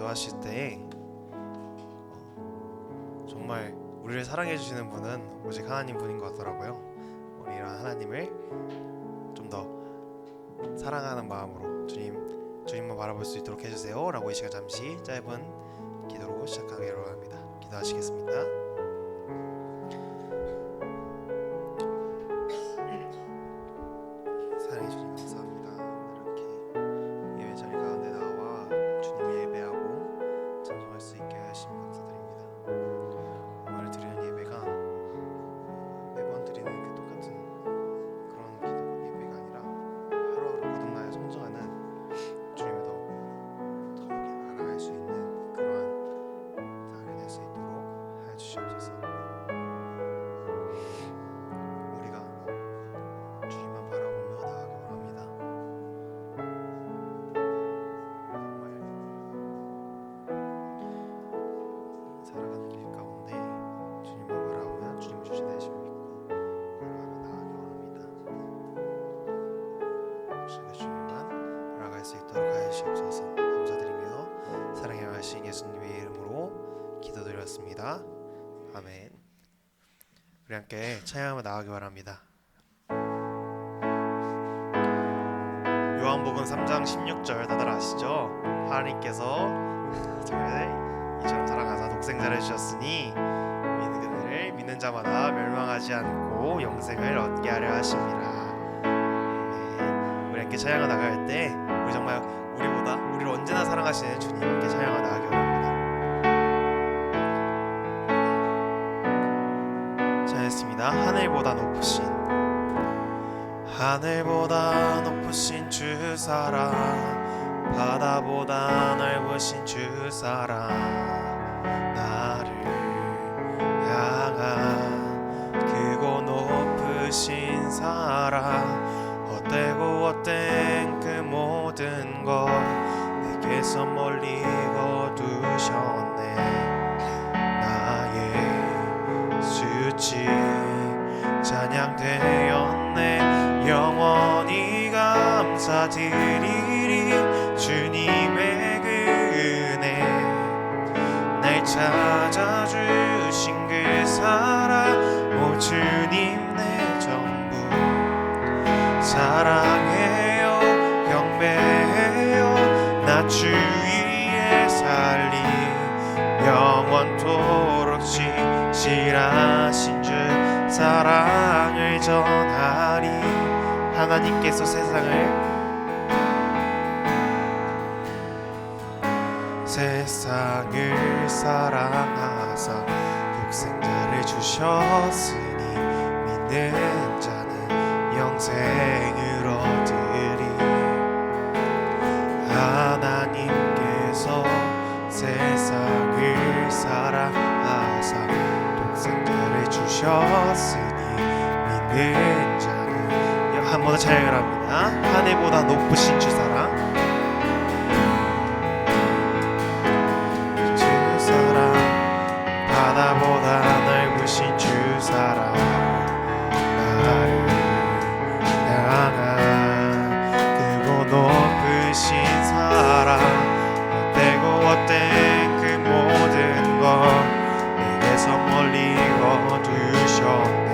기도하실 때 정말 우리를 사랑해 주시는 분은 오직 하나님 분인 것 같더라고요. 우리 이런 하나님을 좀 더 사랑하는 마음으로 주님만 바라볼 수 있도록 해주세요 라고 이 시간 잠시 짧은 기도로 시작하기로 합니다. 기도하시겠습니다. 사랑해 주님 감사합니다. 이렇게 예배 자리 가운데 나와 주님 예배하고 찬송할 수 있게 하시니 감사드립니다. 오늘 드리는 예배가 매번 드리는 그 똑같은 그런 기도 예배가 아니라 하루하루 거듭나여 성장하는 주님을 더욱이 알아갈 수 있는 그러한 날이 될 수 있도록 하여 주시옵소서. 우리가 주님만 바라보며 나아가기 원합니다. 정말 살아가는 길 가운데 주님만 바라보며 주님을 주신 대심을 믿고 걸어가며 나아가기 원합니다. 주님만 알아갈 수 있도록 하여 주시옵소서. 감사드리며 사랑해 하신 예수님의 이름으로 기도드렸습니다. 아멘. 우리 함께 찬양하며 나아가기 바랍니다. 요한복음 3장 16절 다들 아시죠? 하나님께서 저희를 이처럼 사랑하사 독생자를 주셨으니 믿는 자마다 멸망하지 않고 영생을 얻게 하려 하심이라. 네. 우리 함께 찬양하 나갈 때 우리 정말 우리를 언제나 사랑하시는 주님 함께 찬양하 나가기 원합니다. 찬양했습니다. 하늘보다 높으신 주 사랑, 바다보다 넓으신 주 사랑, 나를 향한 크고 높으신 사랑, 헛되고 그 모든 것 내게서 멀리 거두셨네. 나의 수치 찬양되었네. 영원히 감사드리리 주님의 그 은혜, 날 찾아주신 그 사랑, 오 주님 내 전부 사랑해요 경배해요. 나 주 위에 살리 영원토록 진실하신 주 사랑을 전하리. 하나님께서 세상을 사랑하사 독생자를 주셨으니 믿는 자는 영생을 얻으리. 하나님께서 세상을 사랑하사 독생자를 주셨으니 믿는 자는, 한 번 더 찬양을 합니다. 하늘보다 높으신 주 사랑, 주 사랑, 바다보다 넓으신 주 사랑, 나를 향한 크고 높으신 사랑, 헛된 그 모든 것 내게서 멀리 거두셨네.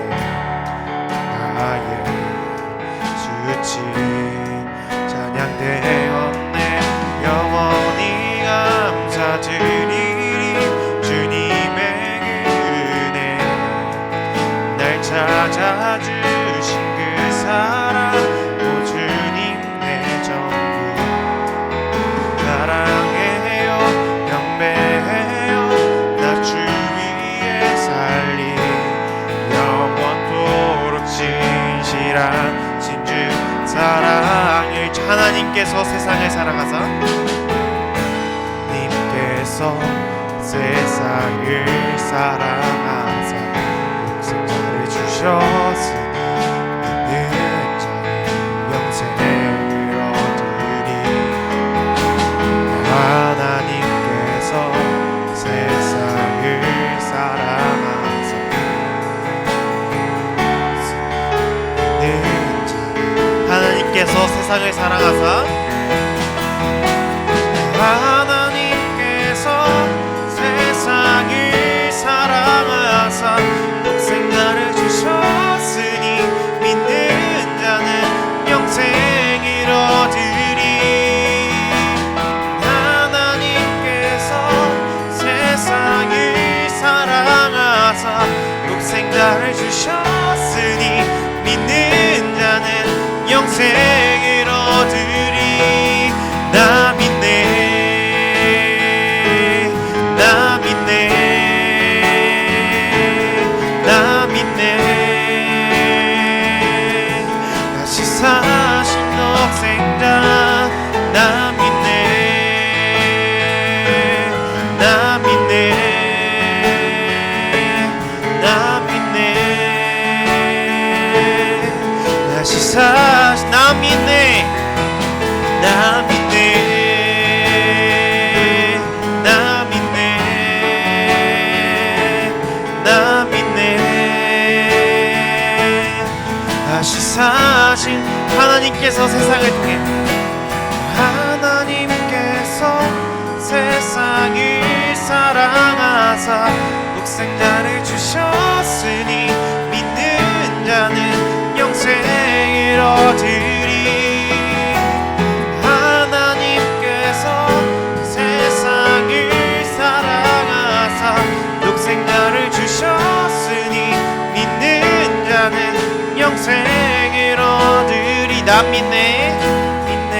나의 수치 찬양되었네. 영원히 감사드리리 주님의 은혜, 날 찾아주신 그 사랑, 오 주님 내 전부 사랑해요 경배해요. 나 주 위에 살리 영원토록 진실한 진주 사랑을. 하나님께서 세상을 사랑하사 님께서 세상을 사랑하사 독생자를 주셨으니 믿는 자는 영생을 얻으리. 하나님께서 세상을 사랑하사 믿는 자는, 하나님께서 세상을 사랑하사 하나님께서 독생자를 주셨으니 믿는 자는 영생을 얻으리. 나 믿네, 나 믿네, 나 믿네. 다시 사신 독생자 나 믿네, 나 믿네, 나 믿네. 다시 사신 나 믿네, 나 믿네, 나 믿네, 나 믿네. 다시 사신 하나님께서 세상을 통해, 하나님께서 세상을 사랑하사 독생자를 주셨으니 믿는 자는 영생을 얻으리. 하나님께서 세상을 사랑하사 독생자를 주셨으니 믿는 자는 영생을 얻으리. 나 믿네, 믿네.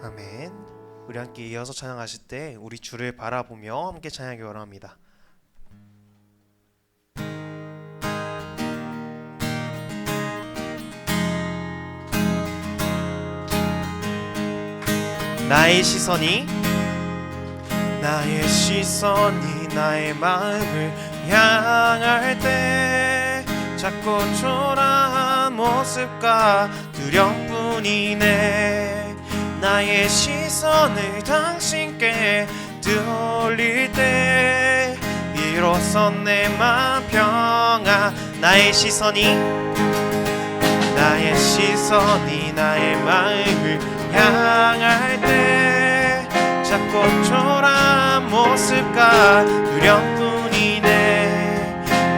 아멘. 우리 함께 이어서 찬양하실 때 우리 주를 바라보며 함께 찬양하기 원합니다. 나의 시선이 나의 마음을 향할 때 작고 초라한 모습과 두려움뿐이네. 나의 시선을 당신께 되돌릴 때 비로소 내 맘 평안. 나의 시선이 나의 마음을 향할 때 작고 초라한 모습과 두려움뿐이네.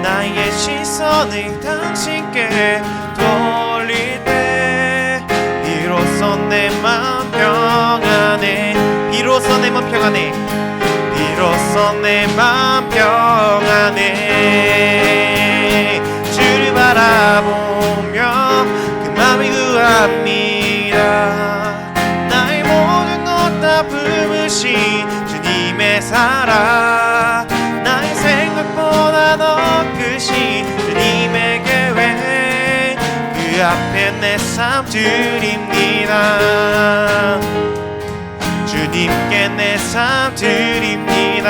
나의 시선을 당신께 돌릴 때 비로소 내 맘 평안해. 비로소 내 맘 평안해. 비로소 내 맘 평안해. 주를 바라보며 그 맘이 구합니다. 나의 모든 것 다 품으신 주님의 사랑. 나의 생각보다 더 크신 주님의 계획 그 앞에 내 삶 드립니다. 주님께 내 삶 드립니다.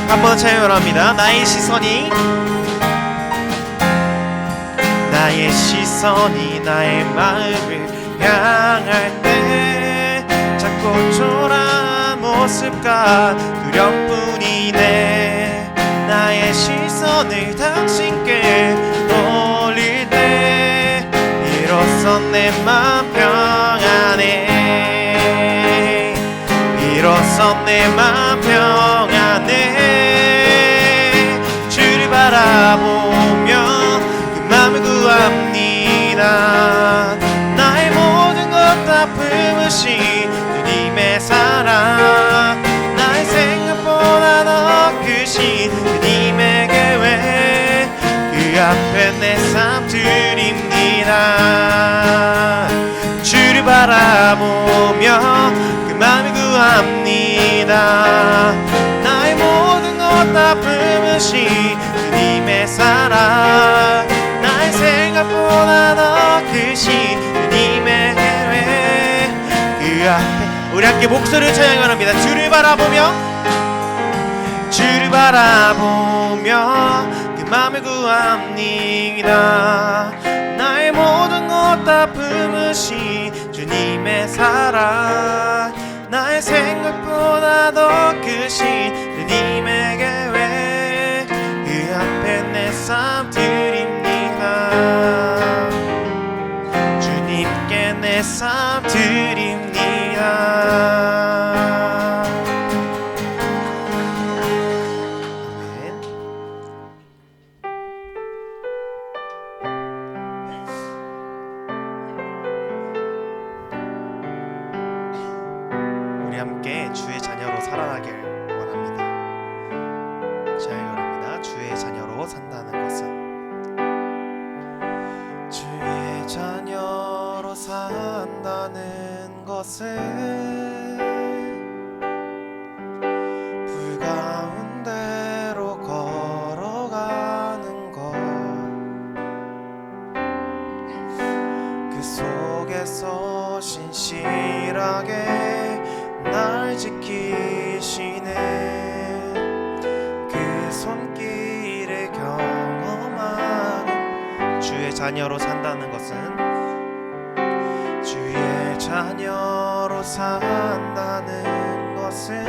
한 번 찬양을 합니다. 나의 시선이 나의 마음을 향할 때 작고 초라한 모습과 두려움뿐이네. 나의 시선을 당신께 돌릴 때 비로소 내 맘 평안해. 비로소 내 맘 평안해. 주를 바라보며 맘을 구합니다. 나의 모든 것 다 품으신 주님의 사랑. 나의 생각보다 더 크신 주님의 계획 그 앞에 내 삶 드립니다. 주를 바라보며 그 맘을 구합니다. 나의 모든 것 다 품으신 주님의 사랑. 나의 생각보다 더 크신 주님의 계획 그 앞에. 우리 함께 목소리를 찬양합니다. 주를 바라보며 그 맘을 구합니다. 나의 모든 것 다 품으신 주님의 사랑. 나의 생각보다 더 크신 주님의 계획 그 앞에 내 삶 드립니다. 주님께 내 삶 드립니다. 함께 주의 자녀로 살아가길 원합니다. 잘 그럽니다. 주의 자녀로 산다는 것은 주의 자녀로 산다는 것은 불 가운데로 걸어가는 것, 그 속에서 신실하게 날 지키시는 그 손길을 경험하는 주의 자녀로 산다는 것은 주의 자녀로 산다는 것은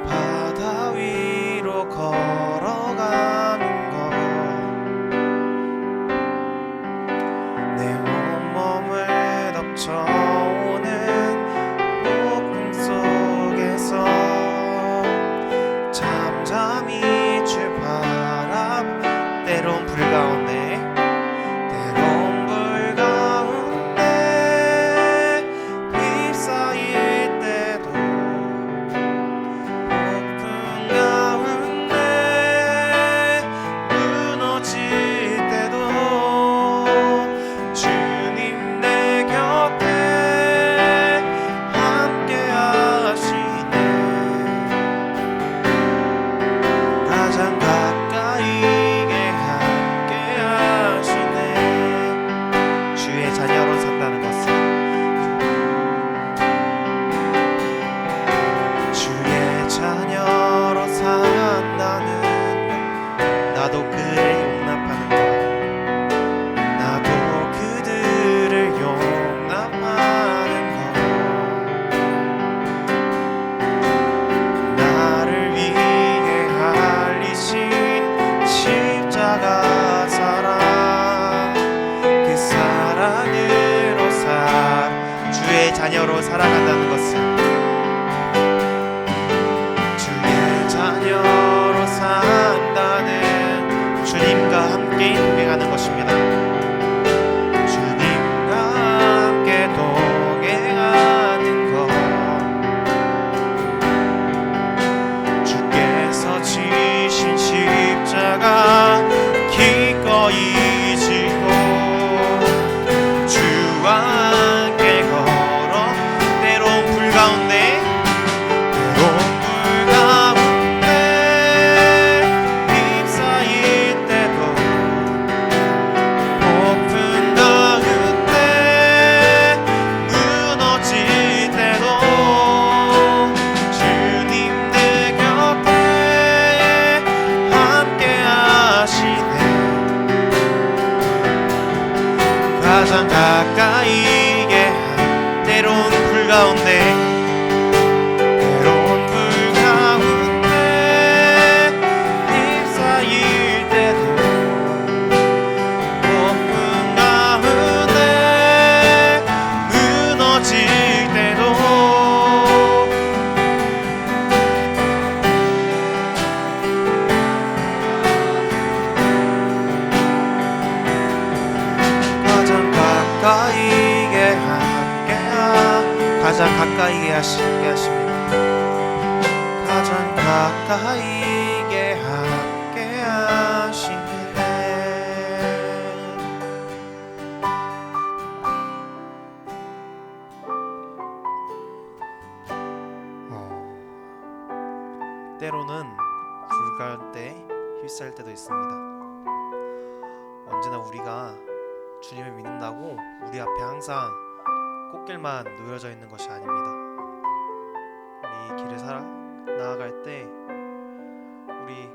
바다 위로 걸어가는 것, 내 온몸을 덮쳐오는 폭풍 속에서 잠잠히 줄 바라보, 때론 불 가운데 휩싸일 때도 폭풍 가운데 무너질 때도 주님 내 곁에 함께 하시네. 가장 가까이게 함께 하시네. 주의 자녀로 산다는 것은 주의 자녀로 산다는 것, 나도 그를 용납하는 것, 나도 그들을 용납하는 것, 나를 위해 알리신 십자가 사랑, 그 사랑으로 주의 자녀로 살아간다는 것은 주의 자녀로 산다는, 주님과 함께 동행하는 것입니다. 주님과 함께 동행하는 것, 주께서 지신 십자가 기꺼이 지고 주와 함께 걸어 때론 불 가운데 휩싸일 때도 폭풍 가운데 무너질 때도 주님 내 곁에 함께 하시네. 가장 가까이게 때론 불 가운데 휩싸일 때도 폭풍 가운데 무너질 때도 가장 가까이게 가장 가까이게 하십니다. 가장 가까이게 함께 하시네. 때로는 불 가운데 휩싸일 때도 있습니다. 언제나 우리가 주님을 믿는다고 우리 앞에 항상 꽃길만 놓여져 있는 것이 아닙니다. 우리 길을 나아갈 때 우리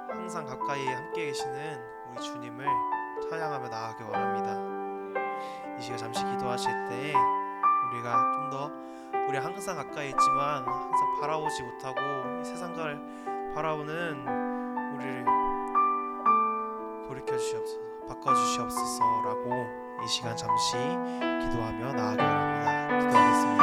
항상 가까이 함께 계시는 우리 주님을 찬양하며 나아가길 원합니다. 이 시간 잠시 기도하실 때 우리가 좀 더 우리 항상 가까이 있지만 항상 바라보지 못하고 이 세상을 바라보는 우리를 돌이켜 주시옵소서, 바꿔 주시옵소서라고 이 시간 잠시 기도하며 나아가길 원합니다. 기도하겠습니다.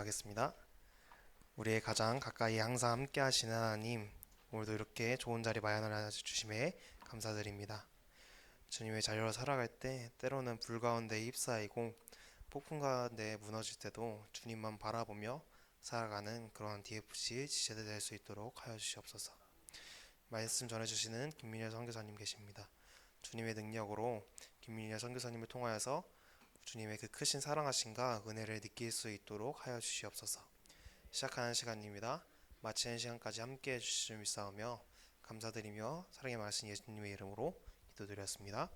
기도하겠습니다. 우리의 가장 가까이 항상 함께 하시는 하나님, 오늘도 이렇게 좋은 자리 마련하여 주심에 감사드립니다. 주님의 자유로 살아갈 때 때로는 불 가운데 휩싸이고 폭풍 가운데 무너질 때도 주님만 바라보며 살아가는 그러한 DFC 지체들 될 수 있도록 하여 주시옵소서. 말씀 전해주시는 김민열 선교사님 계십니다. 주님의 능력으로 김민열 선교사님을 통하여서 주님의 그 크신 사랑하심과 은혜를 느낄 수 있도록 하여 주시옵소서. 시작하는 시간입니다. 마치는 시간까지 함께 해주실 줄 믿사오며 감사드리며 사랑의 말씀 예수님의 이름으로 기도드렸습니다.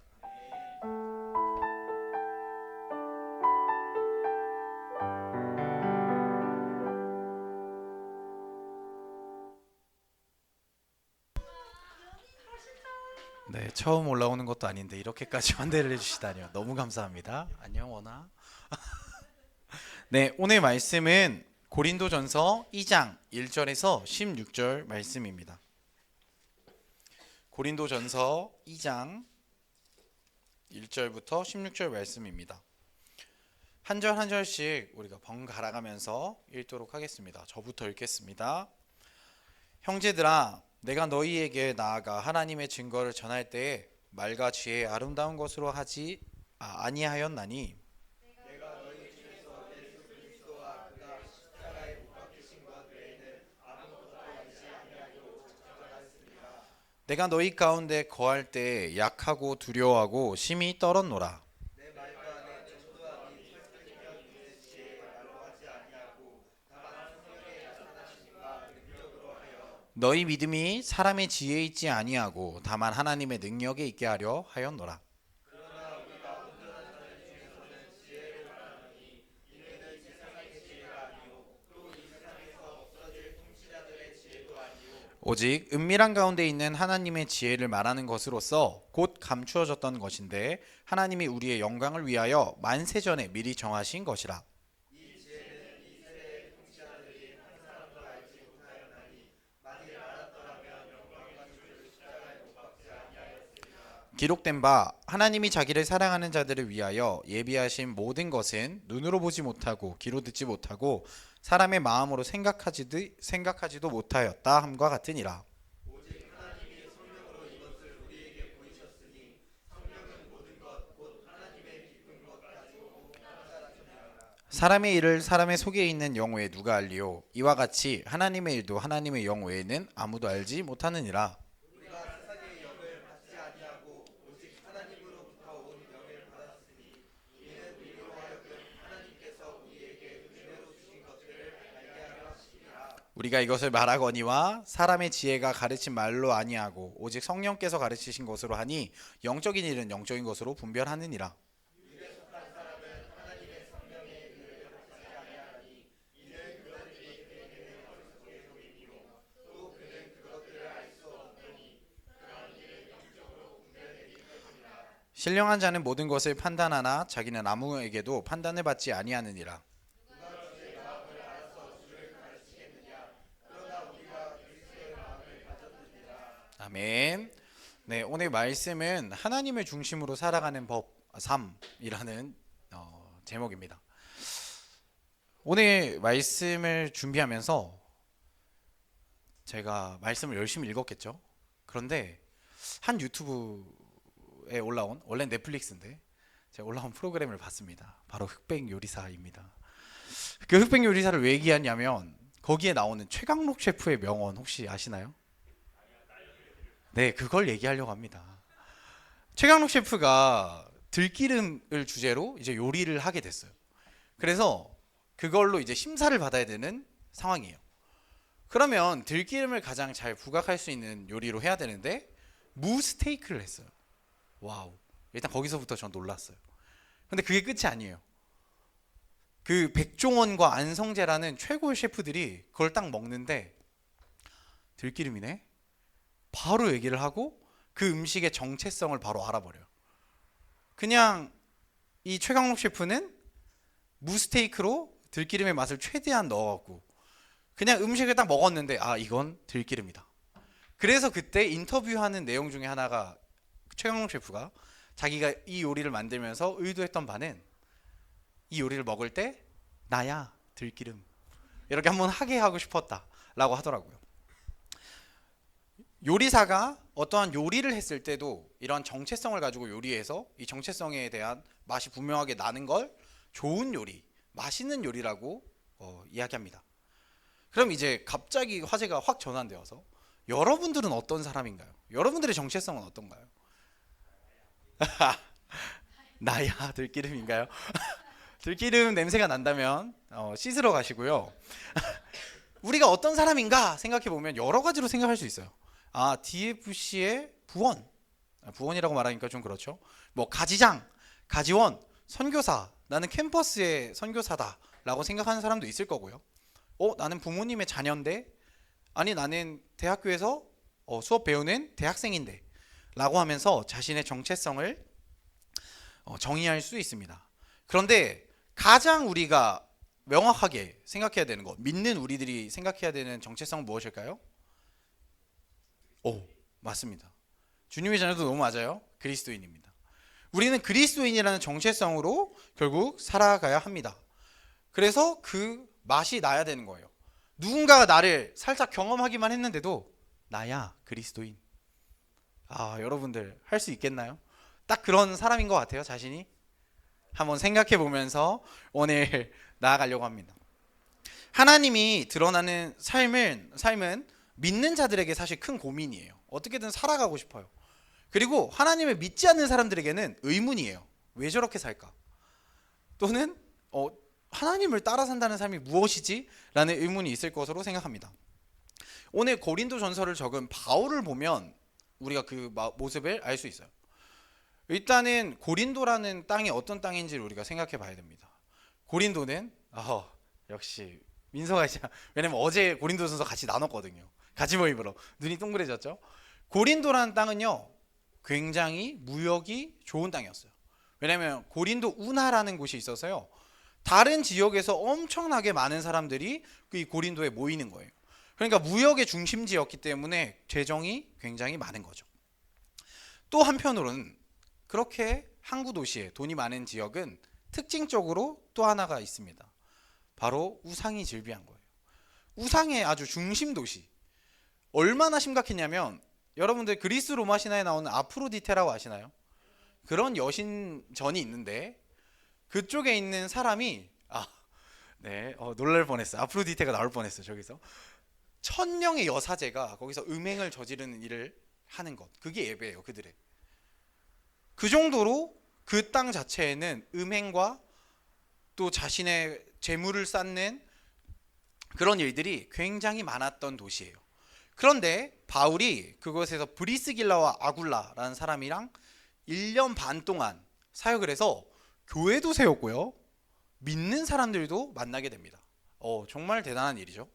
네, 처음 올라오는 것도 아닌데 이렇게까지 환대를 해주시다니요. 너무 감사합니다. 안녕 원아. 네, 오늘 말씀은 고린도전서 2장 1절에서 16절 말씀입니다. 고린도전서 2장 1절부터 16절 말씀입니다. 한 절 한 절씩 우리가 번갈아 가면서 읽도록 하겠습니다. 저부터 읽겠습니다. 형제들아, 내가 너희에게 나아가 하나님의 증거를 전할 때에 말과 지혜의 아름다운 것으로 하지 아니하였나니 내가 너희 가운데 거할 때 약하고 두려워하고 심히 떨었노라. 너희 믿음이 사람의 지혜에 있지 아니하고 다만 하나님의 능력에 있게 하려 하였노라. 오직 은밀한 가운데 있는 하나님의 지혜를 말하는 것으로서 곧 감추어졌던 것인데 하나님이 우리의 영광을 위하여 만세전에 미리 정하신 것이라. 기록된 바 하나님이 자기를 사랑하는 자들을 위하여 예비하신 모든 것은 눈으로 보지 못하고 귀로 듣지 못하고 사람의 마음으로 생각하지도 못하였다 함과 같으니라. 사람의 일을 사람의 속에 있는 영 외에 누가 알리요? 이와 같이 하나님의 일도 하나님의 영 외에는 아무도 알지 못하느니라. 우리가 이것을 말하거니와 사람의 지혜가 가르친 말로 아니하고 오직 성령께서 가르치신 것으로 하니 영적인 일은 영적인 것으로 분별하느니라. 신령한 자는 모든 것을 판단하나 자기는 아무에게도 판단을 받지 아니하느니라. 아멘. 네, 오늘 말씀은 하나님을 중심으로 살아가는 법 3이라는 제목입니다. 오늘 말씀을 준비하면서 제가 말씀을 열심히 읽었겠죠. 그런데 한 유튜브에 올라온, 원래 넷플릭스인데 제가 올라온 프로그램을 봤습니다. 바로 흑백 요리사입니다. 그 흑백 요리사를 왜 얘기하냐면 거기에 나오는 최강록 셰프의 명언 혹시 아시나요? 네, 그걸 얘기하려고 합니다. 최강록 셰프가 들기름을 주제로 이제 요리를 하게 됐어요. 그래서 그걸로 이제 심사를 받아야 되는 상황이에요. 그러면 들기름을 가장 잘 부각할 수 있는 요리로 해야 되는데 무 스테이크를 했어요. 와우. 일단 거기서부터 전 놀랐어요. 근데 그게 끝이 아니에요. 그 백종원과 안성재라는 최고의 셰프들이 그걸 딱 먹는데 들기름이네? 바로 얘기를 하고 그 음식의 정체성을 바로 알아버려요. 그냥 이 최강록 셰프는 무스테이크로 들기름의 맛을 최대한 넣어갖고 그냥 음식을 딱 먹었는데 아 이건 들기름이다. 그래서 그때 인터뷰하는 내용 중에 하나가 최강록 셰프가 자기가 이 요리를 만들면서 의도했던 바는 이 요리를 먹을 때 나야 들기름 이렇게 한번 하게 하고 싶었다라고 하더라고요. 요리사가 어떠한 요리를 했을 때도 이런 정체성을 가지고 요리해서 이 정체성에 대한 맛이 분명하게 나는 걸 좋은 요리, 맛있는 요리라고 이야기합니다. 그럼 이제 갑자기 화제가 확 전환되어서 여러분들은 어떤 사람인가요? 여러분들의 정체성은 어떤가요? 나야 들기름인가요? 들기름 냄새가 난다면 씻으러 가시고요. 우리가 어떤 사람인가 생각해 보면 여러 가지로 생각할 수 있어요. 아, DFC의 부원, 부원이라고 말하니까 좀 그렇죠. 뭐 가지장, 가지원, 선교사, 나는 캠퍼스의 선교사다라고 생각하는 사람도 있을 거고요. 나는 부모님의 자녀인데, 아니 나는 대학교에서 수업 배우는 대학생인데 라고 하면서 자신의 정체성을 정의할 수 있습니다. 그런데 가장 우리가 명확하게 생각해야 되는 것, 믿는 우리들이 생각해야 되는 정체성은 무엇일까요? 맞습니다. 주님의 자녀도 너무 맞아요. 그리스도인입니다. 우리는 그리스도인이라는 정체성으로 결국 살아가야 합니다. 그래서 그 맛이 나야 되는 거예요. 누군가가 나를 살짝 경험하기만 했는데도 나야 그리스도인. 여러분들 할 수 있겠나요? 딱 그런 사람인 것 같아요. 자신이 한번 생각해 보면서 오늘 나아가려고 합니다. 하나님이 드러나는 삶은 믿는 자들에게 사실 큰 고민이에요. 어떻게든 살아가고 싶어요. 그리고 하나님을 믿지 않는 사람들에게는 의문이에요. 왜 저렇게 살까? 또는 하나님을 따라 산다는 삶이 무엇이지? 라는 의문이 있을 것으로 생각합니다. 오늘 고린도 전서를 적은 바울을 보면 우리가 그 모습을 알 수 있어요. 일단은 고린도라는 땅이 어떤 땅인지를 우리가 생각해 봐야 됩니다. 고린도는 역시 민서가 있잖아. 왜냐면 어제 고린도전서 같이 나눴거든요. 같이 모임으로 눈이 동그래졌죠. 고린도라는 땅은요 굉장히 무역이 좋은 땅이었어요. 왜냐면 고린도 운하라는 곳이 있어서요 다른 지역에서 엄청나게 많은 사람들이 이 고린도에 모이는 거예요. 그러니까 무역의 중심지였기 때문에 재정이 굉장히 많은 거죠. 또 한편으로는 그렇게 항구 도시에 돈이 많은 지역은 특징적으로 또 하나가 있습니다. 바로 우상이 즐비한 거예요. 우상의 아주 중심 도시. 얼마나 심각했냐면 여러분들 그리스 로마 신화에 나오는 아프로디테라고 아시나요? 그런 여신전이 있는데 그쪽에 있는 사람이 놀랄 뻔했어요. 아프로디테가 나올 뻔했어요. 저기서 1000명의 여사제가 거기서 음행을 저지르는 일을 하는 것, 그게 예배예요. 그들의 그 정도로 그 땅 자체에는 음행과 또 자신의 재물을 쌓는 그런 일들이 굉장히 많았던 도시예요. 그런데 바울이 그곳에서 브리스길라와 아굴라라는 사람이랑 1년 반 동안 사역을 해서 교회도 세웠고요. 믿는 사람들도 만나게 됩니다. 정말 대단한 일이죠.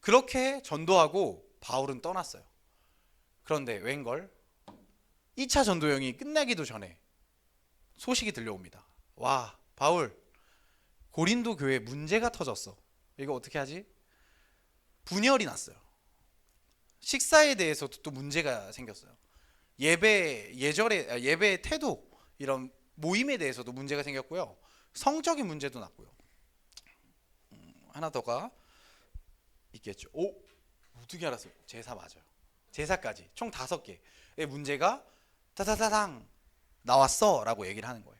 그렇게 전도하고 바울은 떠났어요. 그런데 웬걸 2차 전도여행이 끝나기도 전에 소식이 들려옵니다. 와, 바울 고린도 교회에 문제가 터졌어. 이거 어떻게 하지? 분열이 났어요. 식사에 대해서도 또 문제가 생겼어요. 예배 태도, 이런 모임에 대해서도 문제가 생겼고요. 성적인 문제도 났고요. 하나 더가 있겠죠. 어떻게 알았어요? 제사 맞아요. 제사까지 총 5개의 문제가 타타타당 나왔어 라고 얘기를 하는 거예요.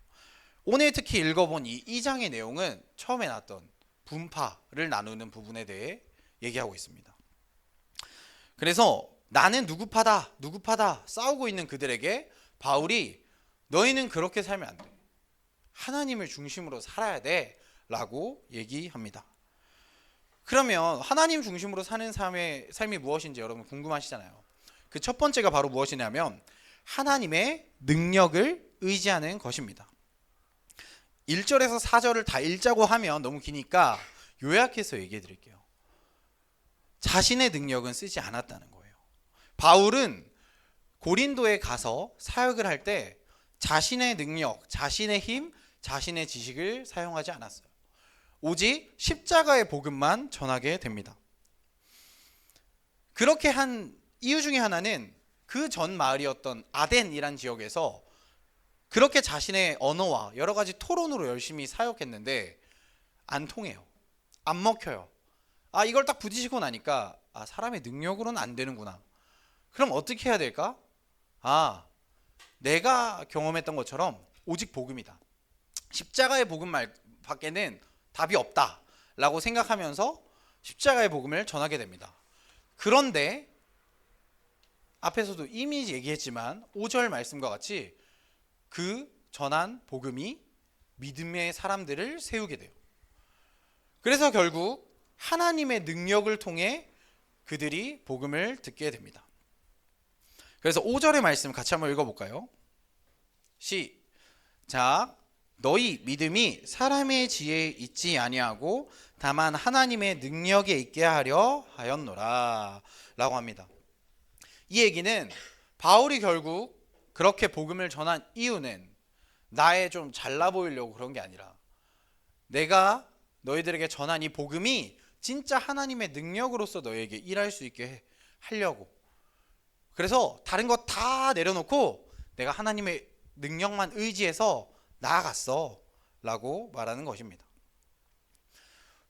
오늘 특히 읽어본 이 2장의 내용은 처음에 나왔던 분파를 나누는 부분에 대해 얘기하고 있습니다. 그래서 나는 누구파다 싸우고 있는 그들에게 바울이 너희는 그렇게 살면 안 돼. 하나님을 중심으로 살아야 돼 라고 얘기합니다. 그러면 하나님 중심으로 사는 삶이 무엇인지 여러분 궁금하시잖아요. 그 첫 번째가 바로 무엇이냐면 하나님의 능력을 의지하는 것입니다. 1절에서 4절을 다 읽자고 하면 너무 기니까 요약해서 얘기해 드릴게요. 자신의 능력은 쓰지 않았다는 거예요. 바울은 고린도에 가서 사역을 할 때 자신의 능력, 자신의 힘, 자신의 지식을 사용하지 않았어요. 오직 십자가의 복음만 전하게 됩니다. 그렇게 한 이유 중에 하나는 그 전 마을이었던 아덴이란 지역에서 그렇게 자신의 언어와 여러 가지 토론으로 열심히 사역했는데 안 통해요. 안 먹혀요. 이걸 딱 부딪히고 나니까 사람의 능력으로는 안 되는구나. 그럼 어떻게 해야 될까? 내가 경험했던 것처럼 오직 복음이다. 십자가의 복음 밖에는 답이 없다 라고 생각하면서 십자가의 복음을 전하게 됩니다. 그런데 앞에서도 이미 얘기했지만 5절 말씀과 같이 그 전한 복음이 믿음의 사람들을 세우게 돼요. 그래서 결국 하나님의 능력을 통해 그들이 복음을 듣게 됩니다. 그래서 5절의 말씀 같이 한번 읽어볼까요? 시작. 너희 믿음이 사람의 지혜에 있지 아니하고 다만 하나님의 능력에 있게 하려 하였노라 라고 합니다. 이 얘기는 바울이 결국 그렇게 복음을 전한 이유는 나의 좀 잘나 보이려고 그런 게 아니라 내가 너희들에게 전한 이 복음이 진짜 하나님의 능력으로서 너희에게 일할 수 있게 하려고. 그래서 다른 거 다 내려놓고 내가 하나님의 능력만 의지해서 나아갔어 라고 말하는 것입니다.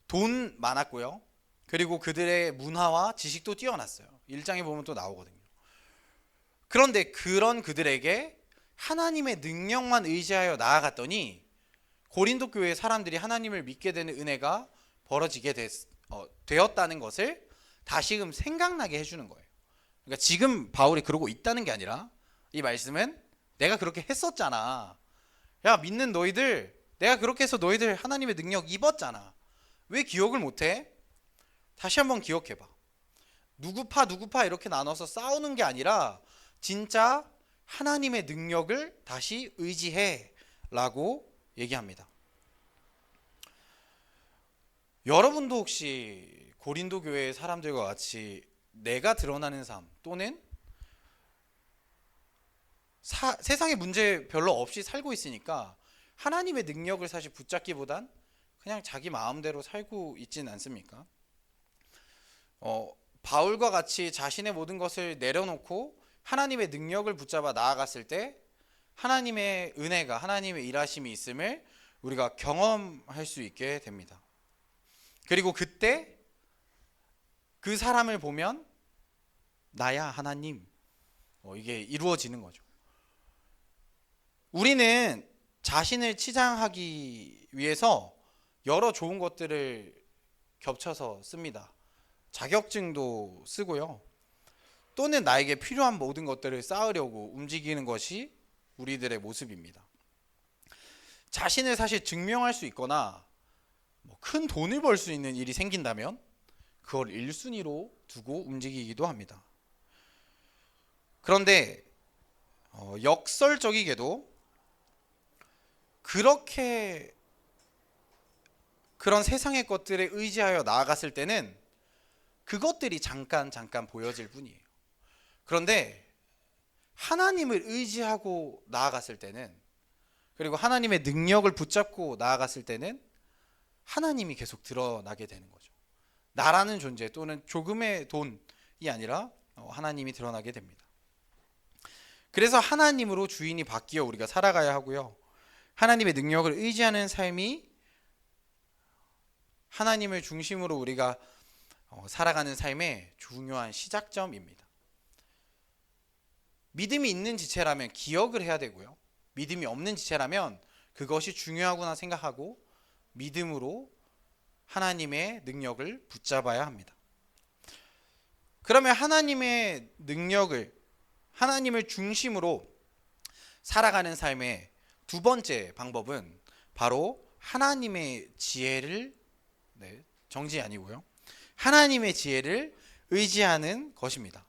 돈 많았고요. 그리고 그들의 문화와 지식도 뛰어났어요. 1장에 보면 또 나오거든요. 그런데 그런 그들에게 하나님의 능력만 의지하여 나아갔더니 고린도 교회의 사람들이 하나님을 믿게 되는 은혜가 벌어지게 되었다는 것을 다시금 생각나게 해주는 거예요. 그러니까 지금 바울이 그러고 있다는 게 아니라 이 말씀은 내가 그렇게 했었잖아. 야, 믿는 너희들, 내가 그렇게 해서 너희들 하나님의 능력 입었잖아. 왜 기억을 못해? 다시 한번 기억해봐. 누구파 이렇게 나눠서 싸우는 게 아니라 진짜 하나님의 능력을 다시 의지해 라고 얘기합니다. 여러분도 혹시 고린도 교회의 사람들과 같이 내가 드러나는 삶 또는 세상에 문제 별로 없이 살고 있으니까 하나님의 능력을 사실 붙잡기보단 그냥 자기 마음대로 살고 있지는 않습니까? 바울과 같이 자신의 모든 것을 내려놓고 하나님의 능력을 붙잡아 나아갔을 때 하나님의 은혜가, 하나님의 일하심이 있음을 우리가 경험할 수 있게 됩니다. 그리고 그때 그 사람을 보면 나야 하나님, 이게 이루어지는 거죠. 우리는 자신을 치장하기 위해서 여러 좋은 것들을 겹쳐서 씁니다. 자격증도 쓰고요. 또는 나에게 필요한 모든 것들을 쌓으려고 움직이는 것이 우리들의 모습입니다. 자신을 사실 증명할 수 있거나 큰 돈을 벌 수 있는 일이 생긴다면 그걸 1순위로 두고 움직이기도 합니다. 그런데 역설적이게도 그렇게 그런 세상의 것들에 의지하여 나아갔을 때는 그것들이 잠깐 보여질 뿐이에요. 그런데 하나님을 의지하고 나아갔을 때는, 그리고 하나님의 능력을 붙잡고 나아갔을 때는 하나님이 계속 드러나게 되는 거죠. 나라는 존재 또는 조금의 돈이 아니라 하나님이 드러나게 됩니다. 그래서 하나님으로 주인이 바뀌어 우리가 살아가야 하고요. 하나님의 능력을 의지하는 삶이 하나님을 중심으로 우리가 살아가는 삶의 중요한 시작점입니다. 믿음이 있는 지체라면 기억을 해야 되고요. 믿음이 없는 지체라면 그것이 중요하구나 생각하고 믿음으로 하나님의 능력을 붙잡아야 합니다. 그러면 하나님의 능력을, 하나님을 중심으로 살아가는 삶의 두 번째 방법은 바로 하나님의 지혜를, 정지 아니고요, 하나님의 지혜를 의지하는 것입니다.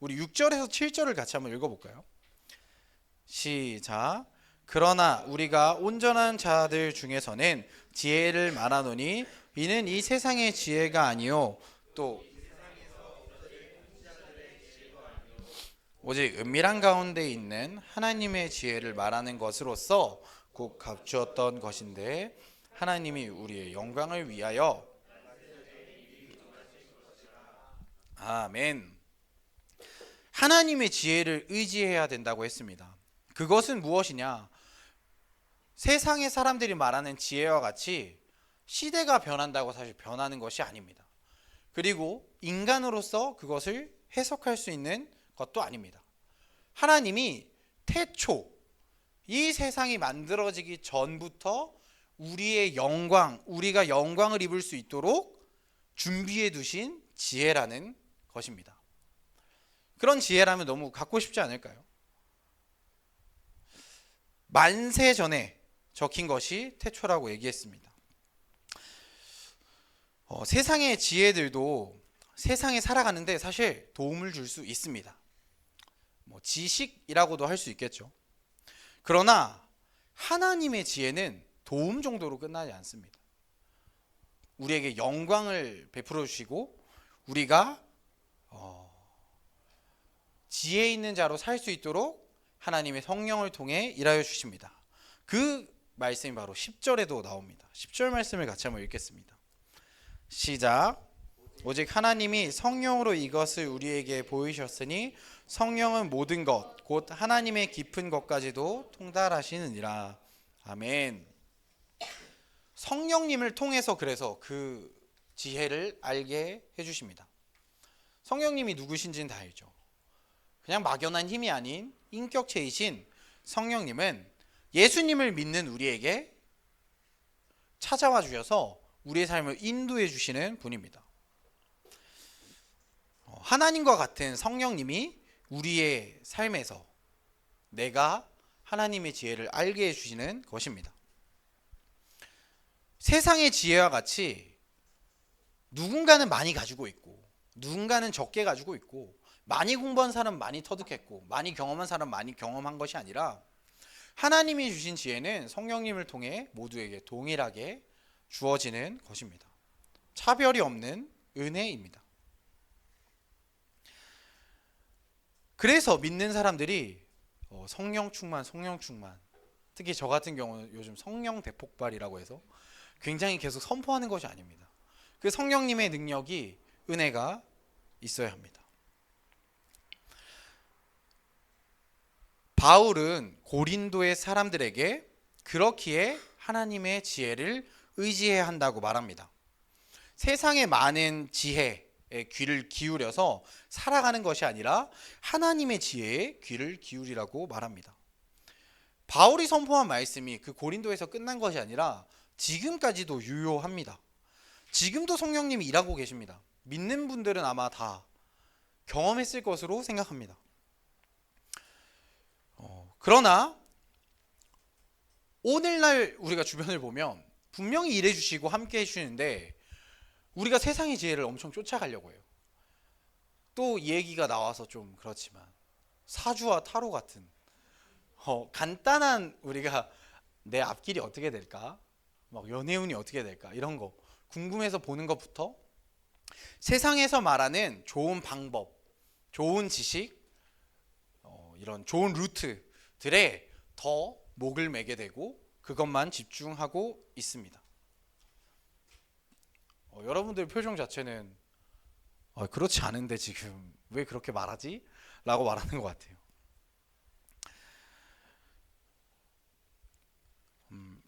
우리 6절에서 7절을 같이 한번 읽어볼까요? 시작. 그러나 우리가 온전한 자들 중에서는 지혜를 말하노니 이는 이 세상의 지혜가 아니요 또 오직 은밀한 가운데 있는 하나님의 지혜를 말하는 것으로서 곧 갖추었던 것인데 하나님이 우리의 영광을 위하여. 아멘. 하나님의 지혜를 의지해야 된다고 했습니다. 그것은 무엇이냐? 세상의 사람들이 말하는 지혜와 같이 시대가 변한다고 사실 변하는 것이 아닙니다. 그리고 인간으로서 그것을 해석할 수 있는 것도 아닙니다. 하나님이 태초 이 세상이 만들어지기 전부터 우리의 영광, 우리가 영광을 입을 수 있도록 준비해 두신 지혜라는 것입니다. 그런 지혜라면 너무 갖고 싶지 않을까요? 만세 전에 적힌 것이 태초라고 얘기했습니다. 세상의 지혜들도 세상에 살아가는데 사실 도움을 줄 수 있습니다. 지식이라고도 할 수 있겠죠. 그러나 하나님의 지혜는 도움 정도로 끝나지 않습니다. 우리에게 영광을 베풀어 주시고 우리가 지혜 있는 자로 살 수 있도록 하나님의 성령을 통해 일하여 주십니다. 그 말씀이 바로 10절에도 나옵니다. 10절 말씀을 같이 한번 읽겠습니다. 시작. 오직 하나님이 성령으로 이것을 우리에게 보이셨으니 성령은 모든 것 곧 하나님의 깊은 것까지도 통달하시느니라. 아멘. 성령님을 통해서 그래서 그 지혜를 알게 해주십니다. 성령님이 누구신지는 다 알죠. 그냥 막연한 힘이 아닌 인격체이신 성령님은 예수님을 믿는 우리에게 찾아와 주셔서 우리의 삶을 인도해 주시는 분입니다. 하나님과 같은 성령님이 우리의 삶에서 내가 하나님의 지혜를 알게 해주시는 것입니다. 세상의 지혜와 같이 누군가는 많이 가지고 있고 누군가는 적게 가지고 있고 많이 공부한 사람 많이 터득했고 많이 경험한 사람 많이 경험한 것이 아니라 하나님이 주신 지혜는 성령님을 통해 모두에게 동일하게 주어지는 것입니다. 차별이 없는 은혜입니다. 그래서 믿는 사람들이 성령 충만, 특히 저 같은 경우는 요즘 성령 대폭발이라고 해서 굉장히 계속 선포하는 것이 아닙니다. 그 성령님의 능력이, 은혜가 있어야 합니다. 바울은 고린도의 사람들에게 그렇기에 하나님의 지혜를 의지해야 한다고 말합니다. 세상의 많은 지혜에 귀를 기울여서 살아가는 것이 아니라 하나님의 지혜에 귀를 기울이라고 말합니다. 바울이 선포한 말씀이 그 고린도에서 끝난 것이 아니라 지금까지도 유효합니다. 지금도 성령님이 일하고 계십니다. 믿는 분들은 아마 다 경험했을 것으로 생각합니다. 그러나 오늘날 우리가 주변을 보면 분명히 일해주시고 함께 해주시는데 우리가 세상의 지혜를 엄청 쫓아가려고 해요. 또 이 얘기가 나와서 좀 그렇지만 사주와 타로 같은 간단한 우리가 내 앞길이 어떻게 될까? 막 연애운이 어떻게 될까? 이런 거 궁금해서 보는 것부터 세상에서 말하는 좋은 방법, 좋은 지식, 이런 좋은 루트들에 더 목을 매게 되고 그것만 집중하고 있습니다. 여러분들 표정 자체는 그렇지 않은데 지금 왜 그렇게 말하지? 라고 말하는 것 같아요.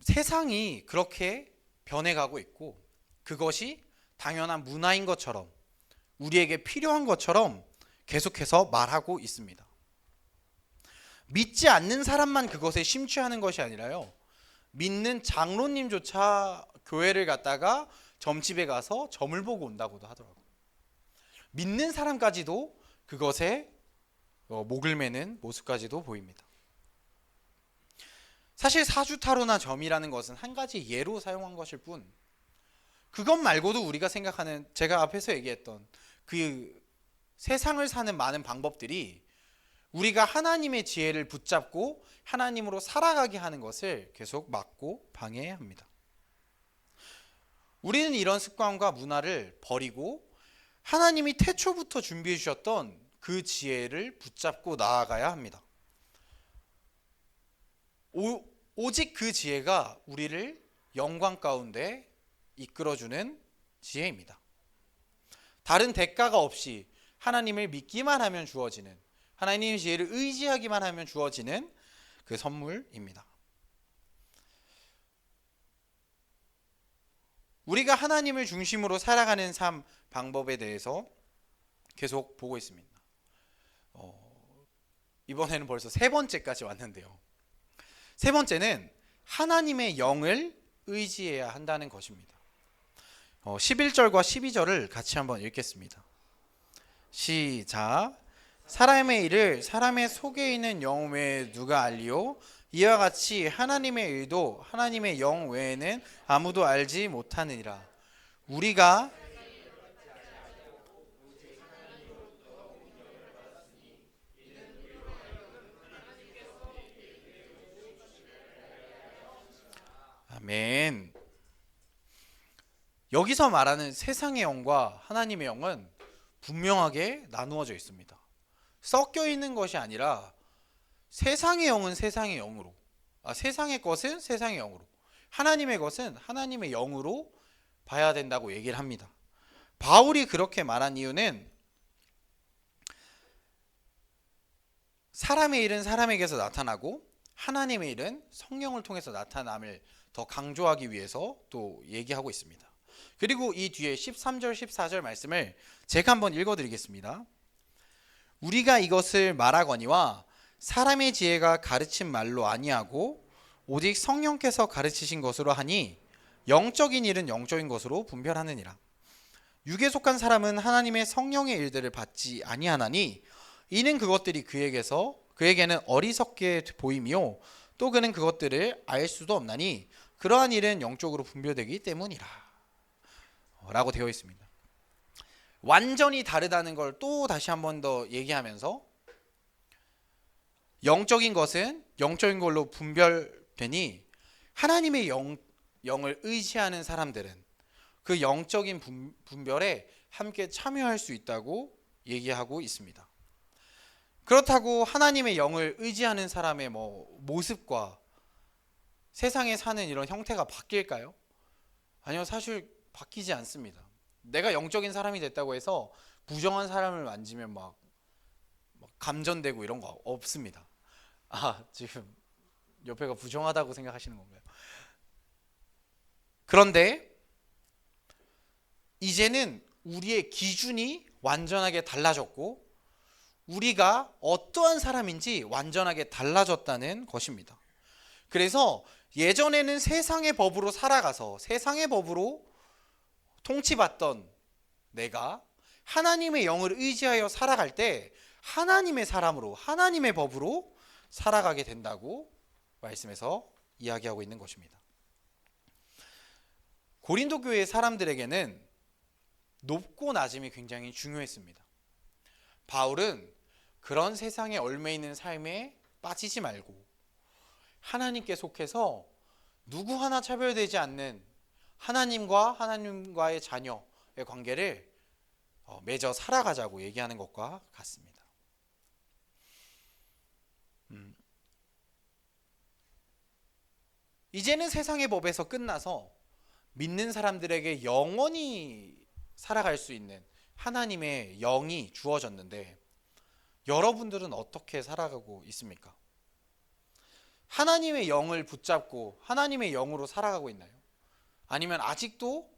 세상이 그렇게 변해가고 있고 그것이 당연한 문화인 것처럼 우리에게 필요한 것처럼 계속해서 말하고 있습니다. 믿지 않는 사람만 그것에 심취하는 것이 아니라요. 믿는 장로님조차 교회를 갔다가 점집에 가서 점을 보고 온다고도 하더라고요. 믿는 사람까지도 그것에 목을 매는 모습까지도 보입니다. 사실 사주타로나 점이라는 것은 한 가지 예로 사용한 것일 뿐 그것 말고도 우리가 생각하는 제가 앞에서 얘기했던 그 세상을 사는 많은 방법들이 우리가 하나님의 지혜를 붙잡고 하나님으로 살아가게 하는 것을 계속 막고 방해합니다. 우리는 이런 습관과 문화를 버리고 하나님이 태초부터 준비해 주셨던 그 지혜를 붙잡고 나아가야 합니다. 오직 그 지혜가 우리를 영광 가운데 이끌어주는 지혜입니다. 다른 대가가 없이 하나님을 믿기만 하면 주어지는 하나님의 지혜를 의지하기만 하면 주어지는 그 선물입니다. 우리가 하나님을 중심으로 살아가는 삶 방법에 대해서 계속 보고 있습니다. 이번에는 벌써 세 번째까지 왔는데요. 세 번째는 하나님의 영을 의지해야 한다는 것입니다. 11절과 12절을 같이 한번 읽겠습니다. 시작. 사람의 일을 사람의 속에 있는 영 외에 누가 알리요? 이와 같이 하나님의 일도 하나님의 영 외에는 아무도 알지 못하느니라. 우리가 아멘. 여기서 말하는 세상의 영과 하나님의 영은 분명하게 나누어져 있습니다. 섞여 있는 것이 아니라 세상의 영은 세상의 영으로, 세상의 것은 세상의 영으로, 하나님의 것은 하나님의 영으로 봐야 된다고 얘기를 합니다. 바울이 그렇게 말한 이유는 사람의 일은 사람에게서 나타나고 하나님의 일은 성령을 통해서 나타남을 더 강조하기 위해서 또 얘기하고 있습니다. 그리고 이 뒤에 13절 14절 말씀을 제가 한번 읽어드리겠습니다. 우리가 이것을 말하거니와 사람의 지혜가 가르친 말로 아니하고 오직 성령께서 가르치신 것으로 하니 영적인 일은 영적인 것으로 분별하느니라. 육에 속한 사람은 하나님의 성령의 일들을 받지 아니하나니 이는 그것들이 그에게는 어리석게 보임이요 또 그는 그것들을 알 수도 없나니 그러한 일은 영적으로 분별되기 때문이라 라고 되어 있습니다. 완전히 다르다는 걸 또 다시 한 번 더 얘기하면서 영적인 것은 영적인 걸로 분별되니 하나님의 영을 의지하는 사람들은 그 영적인 분별에 함께 참여할 수 있다고 얘기하고 있습니다. 그렇다고 하나님의 영을 의지하는 사람의 모습과 세상에 사는 이런 형태가 바뀔까요? 아니요, 사실 바뀌지 않습니다. 내가 영적인 사람이 됐다고 해서 부정한 사람을 만지면 막 감전되고 이런 거 없습니다. 지금 옆에가 부정하다고 생각하시는 건가요? 그런데 이제는 우리의 기준이 완전하게 달라졌고 우리가 어떠한 사람인지 완전하게 달라졌다는 것입니다. 그래서 예전에는 세상의 법으로 살아가서 세상의 법으로 통치받던 내가 하나님의 영을 의지하여 살아갈 때 하나님의 사람으로 하나님의 법으로 살아가게 된다고 말씀에서 이야기하고 있는 것입니다. 고린도 교회의 사람들에게는 높고 낮음이 굉장히 중요했습니다. 바울은 그런 세상에 얽매 있는 삶에 빠지지 말고 하나님께 속해서 누구 하나 차별되지 않는 하나님과의 자녀의 관계를 맺어 살아가자고 얘기하는 것과 같습니다. 이제는 세상의 법에서 끝나서 믿는 사람들에게 영원히 살아갈 수 있는 하나님의 영이 주어졌는데 여러분들은 어떻게 살아가고 있습니까? 하나님의 영을 붙잡고 하나님의 영으로 살아가고 있나요? 아니면 아직도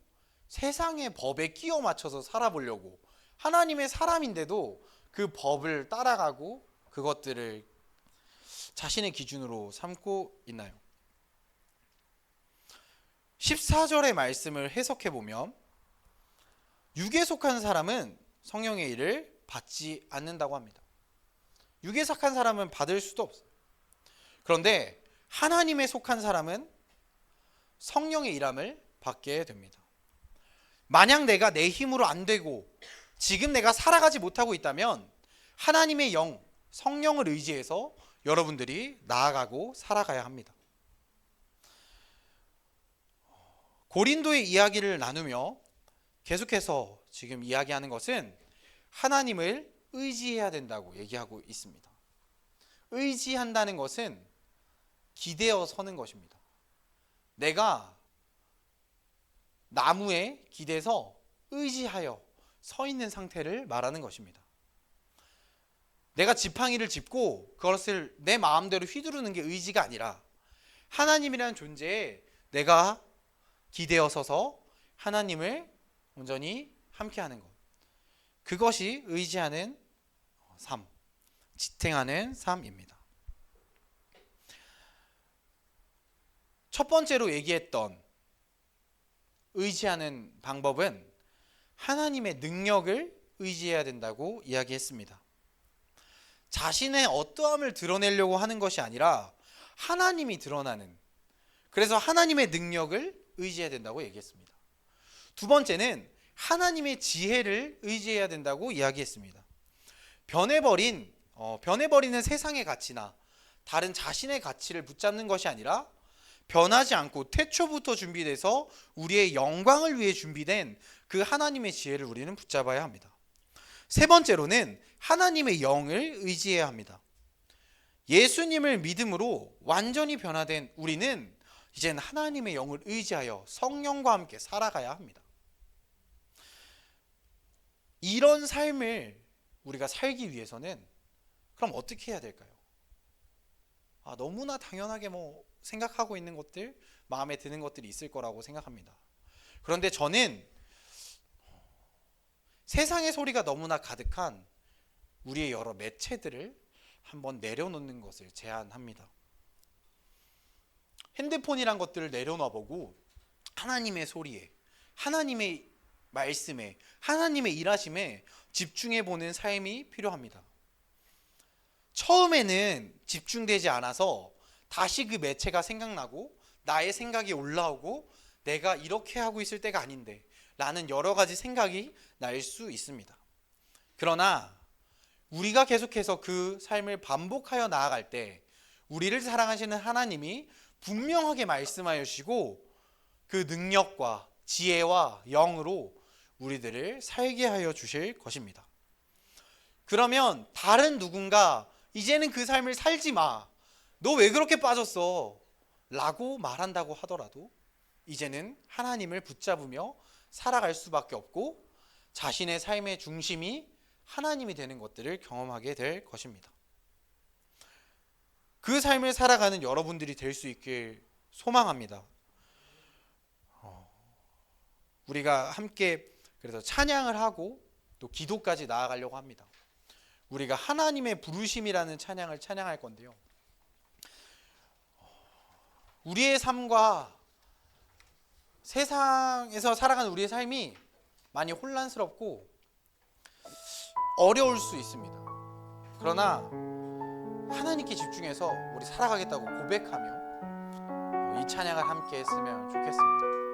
세상의 법에 끼워 맞춰서 살아보려고 하나님의 사람인데도 그 법을 따라가고 그것들을 자신의 기준으로 삼고 있나요? 14절의 말씀을 해석해 보면 육에 속한 사람은 성령의 일을 받지 않는다고 합니다. 육에 속한 사람은 받을 수도 없어요. 그런데 하나님에 속한 사람은 성령의 일함을 받게 됩니다. 만약 내가 내 힘으로 안 되고 지금 내가 살아가지 못하고 있다면 하나님의 영, 성령을 의지해서 여러분들이 나아가고 살아가야 합니다. 고린도의 이야기를 나누며 계속해서 지금 이야기하는 것은 하나님을 의지해야 된다고 얘기하고 있습니다. 의지한다는 것은 기대어 서는 것입니다. 내가 나무에 기대서 의지하여 서 있는 상태를 말하는 것입니다. 내가 지팡이를 짚고 그것을 내 마음대로 휘두르는 게 의지가 아니라 하나님이라는 존재에 내가 기대어 서서 하나님을 온전히 함께하는 것, 그것이 의지하는 삶, 지탱하는 삶입니다. 첫 번째로 얘기했던 의지하는 방법은 하나님의 능력을 의지해야 된다고 이야기했습니다. 자신의 어떠함을 드러내려고 하는 것이 아니라 하나님이 드러나는, 그래서 하나님의 능력을 의지해야 된다고 얘기했습니다. 두 번째는 하나님의 지혜를 의지해야 된다고 이야기했습니다. 변해버리는 세상의 가치나 다른 자신의 가치를 붙잡는 것이 아니라 변하지 않고 태초부터 준비돼서 우리의 영광을 위해 준비된 그 하나님의 지혜를 우리는 붙잡아야 합니다. 세 번째로는 하나님의 영을 의지해야 합니다. 예수님을 믿음으로 완전히 변화된 우리는 이제는 하나님의 영을 의지하여 성령과 함께 살아가야 합니다. 이런 삶을 우리가 살기 위해서는 그럼 어떻게 해야 될까요? 너무나 당연하게 생각하고 있는 것들, 마음에 드는 것들이 있을 거라고 생각합니다. 그런데 저는 세상의 소리가 너무나 가득한 우리의 여러 매체들을 한번 내려놓는 것을 제안합니다. 핸드폰이란 것들을 내려놔보고 하나님의 소리에, 하나님의 말씀에, 하나님의 일하심에 집중해보는 삶이 필요합니다. 처음에는 집중되지 않아서 다시 그 매체가 생각나고 나의 생각이 올라오고 내가 이렇게 하고 있을 때가 아닌데 라는 여러 가지 생각이 날 수 있습니다. 그러나 우리가 계속해서 그 삶을 반복하여 나아갈 때 우리를 사랑하시는 하나님이 분명하게 말씀하여 주시고 그 능력과 지혜와 영으로 우리들을 살게 하여 주실 것입니다. 그러면 다른 누군가 이제는 그 삶을 살지 마, 너 왜 그렇게 빠졌어? 라고 말한다고 하더라도 이제는 하나님을 붙잡으며 살아갈 수밖에 없고 자신의 삶의 중심이 하나님이 되는 것들을 경험하게 될 것입니다. 그 삶을 살아가는 여러분들이 될 수 있길 소망합니다. 우리가 함께 그래서 찬양을 하고 또 기도까지 나아가려고 합니다. 우리가 하나님의 부르심이라는 찬양을 찬양할 건데요. 우리의 삶과 세상에서 살아가는 우리의 삶이 많이 혼란스럽고 어려울 수 있습니다. 그러나 하나님께 집중해서 우리 살아가겠다고 고백하며 이 찬양을 함께 했으면 좋겠습니다.